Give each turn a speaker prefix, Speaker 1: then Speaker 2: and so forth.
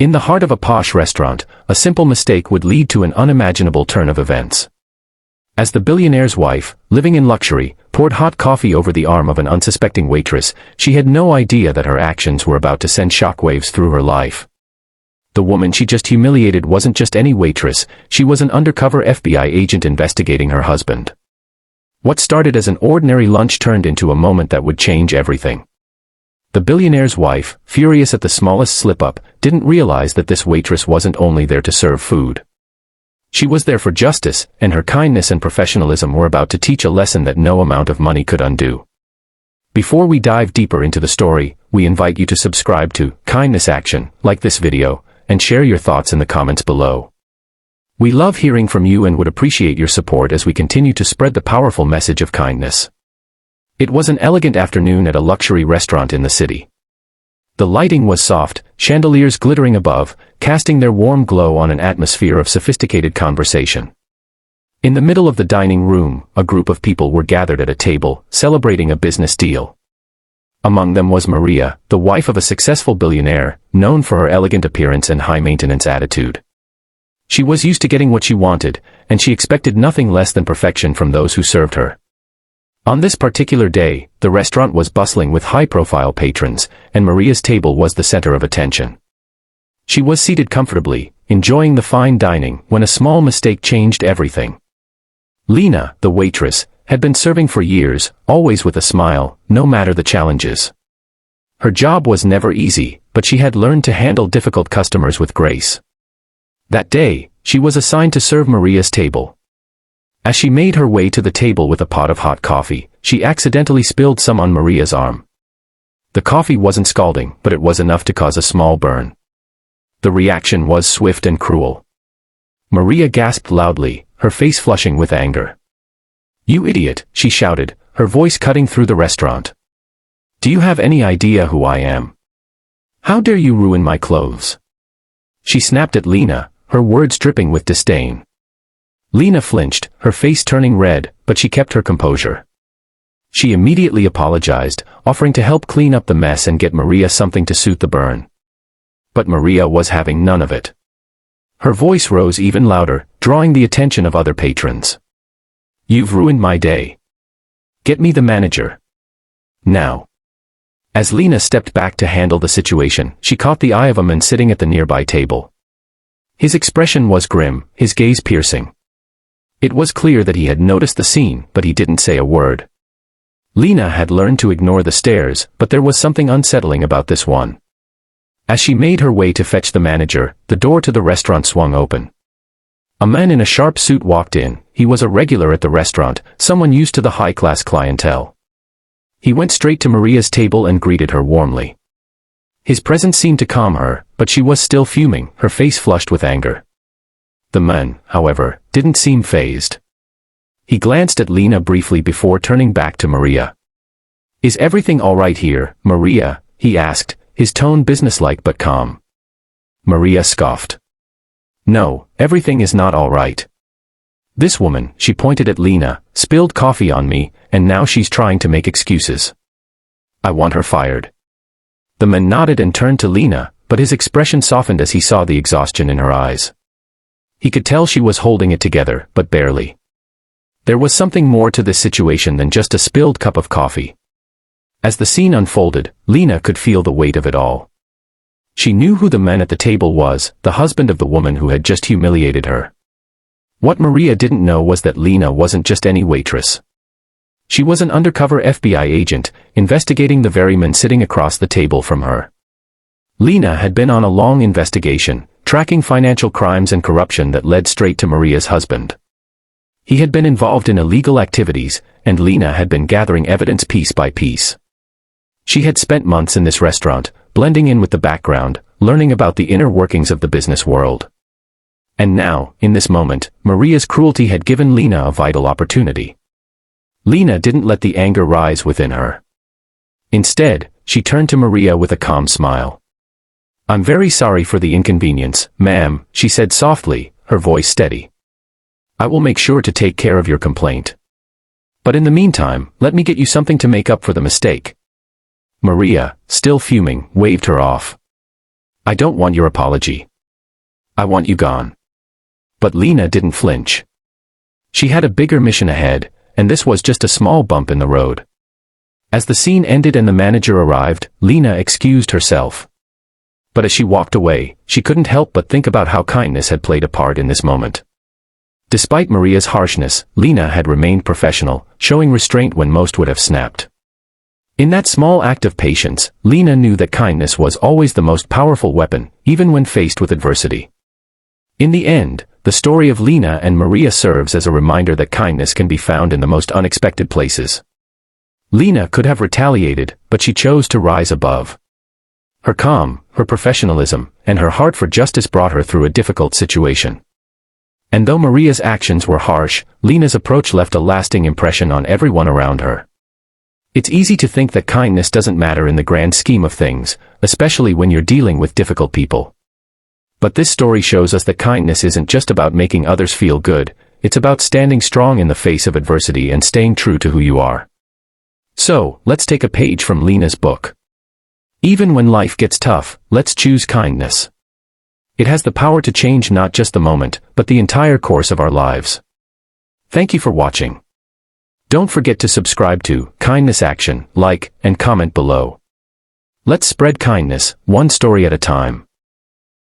Speaker 1: In the heart of a posh restaurant, a simple mistake would lead to an unimaginable turn of events. As the billionaire's wife, living in luxury, poured hot coffee over the arm of an unsuspecting waitress, she had no idea that her actions were about to send shockwaves through her life. The woman she just humiliated wasn't just any waitress, she was an undercover FBI agent investigating her husband. What started as an ordinary lunch turned into a moment that would change everything. The billionaire's wife, furious at the smallest slip-up, didn't realize that this waitress wasn't only there to serve food. She was there for justice, and her kindness and professionalism were about to teach a lesson that no amount of money could undo. Before we dive deeper into the story, we invite you to subscribe to Kindness Action, like this video, and share your thoughts in the comments below. We love hearing from you and would appreciate your support as we continue to spread the powerful message of kindness. It was an elegant afternoon at a luxury restaurant in the city. The lighting was soft, chandeliers glittering above, casting their warm glow on an atmosphere of sophisticated conversation. In the middle of the dining room, a group of people were gathered at a table, celebrating a business deal. Among them was Maria, the wife of a successful billionaire, known for her elegant appearance and high-maintenance attitude. She was used to getting what she wanted, and she expected nothing less than perfection from those who served her. On this particular day, the restaurant was bustling with high-profile patrons, and Maria's table was the center of attention. She was seated comfortably, enjoying the fine dining, when a small mistake changed everything. Lena, the waitress, had been serving for years, always with a smile, no matter the challenges. Her job was never easy, but she had learned to handle difficult customers with grace. That day, she was assigned to serve Maria's table. As she made her way to the table with a pot of hot coffee, she accidentally spilled some on Maria's arm. The coffee wasn't scalding, but it was enough to cause a small burn. The reaction was swift and cruel. Maria gasped loudly, her face flushing with anger. "You idiot," she shouted, her voice cutting through the restaurant. "Do you have any idea who I am? How dare you ruin my clothes?" She snapped at Lena, her words dripping with disdain. Lena flinched, her face turning red, but she kept her composure. She immediately apologized, offering to help clean up the mess and get Maria something to suit the burn. But Maria was having none of it. Her voice rose even louder, drawing the attention of other patrons. "You've ruined my day. Get me the manager. Now." As Lena stepped back to handle the situation, she caught the eye of a man sitting at the nearby table. His expression was grim, his gaze piercing. It was clear that he had noticed the scene, but he didn't say a word. Lena had learned to ignore the stares, but there was something unsettling about this one. As she made her way to fetch the manager, the door to the restaurant swung open. A man in a sharp suit walked in. He was a regular at the restaurant, someone used to the high-class clientele. He went straight to Maria's table and greeted her warmly. His presence seemed to calm her, but she was still fuming, her face flushed with anger. The man, however, didn't seem fazed. He glanced at Lena briefly before turning back to Maria. "Is everything all right here, Maria?" he asked, his tone businesslike but calm. Maria scoffed. "No, everything is not all right. This woman," she pointed at Lena, "spilled coffee on me, and now she's trying to make excuses. I want her fired." The man nodded and turned to Lena, but his expression softened as he saw the exhaustion in her eyes. He could tell she was holding it together, but barely. There was something more to this situation than just a spilled cup of coffee. As the scene unfolded, Lena could feel the weight of it all. She knew who the man at the table was, the husband of the woman who had just humiliated her. What Maria didn't know was that Lena wasn't just any waitress. She was an undercover FBI agent, investigating the very man sitting across the table from her. Lena had been on a long investigation, tracking financial crimes and corruption that led straight to Maria's husband. He had been involved in illegal activities, and Lena had been gathering evidence piece by piece. She had spent months in this restaurant, blending in with the background, learning about the inner workings of the business world. And now, in this moment, Maria's cruelty had given Lena a vital opportunity. Lena didn't let the anger rise within her. Instead, she turned to Maria with a calm smile. "I'm very sorry for the inconvenience, ma'am," she said softly, her voice steady. "I will make sure to take care of your complaint. But in the meantime, let me get you something to make up for the mistake." Maria, still fuming, waved her off. I don't want your apology. I want you gone. But Lena didn't flinch. She had a bigger mission ahead, and this was just a small bump in the road. As the scene ended and the manager arrived, Lena excused herself. But as she walked away, she couldn't help but think about how kindness had played a part in this moment. Despite Maria's harshness, Lena had remained professional, showing restraint when most would have snapped. In that small act of patience, Lena knew that kindness was always the most powerful weapon, even when faced with adversity. In the end, the story of Lena and Maria serves as a reminder that kindness can be found in the most unexpected places. Lena could have retaliated, but she chose to rise above. Her calm, her professionalism, and her heart for justice brought her through a difficult situation. And though Maria's actions were harsh, Lena's approach left a lasting impression on everyone around her. It's easy to think that kindness doesn't matter in the grand scheme of things, especially when you're dealing with difficult people. But this story shows us that kindness isn't just about making others feel good, it's about standing strong in the face of adversity and staying true to who you are. So, let's take a page from Lena's book. Even when life gets tough, let's choose kindness. It has the power to change not just the moment, but the entire course of our lives. Thank you for watching. Don't forget to subscribe to Kindness Action, like, and comment below. Let's spread kindness, one story at a time.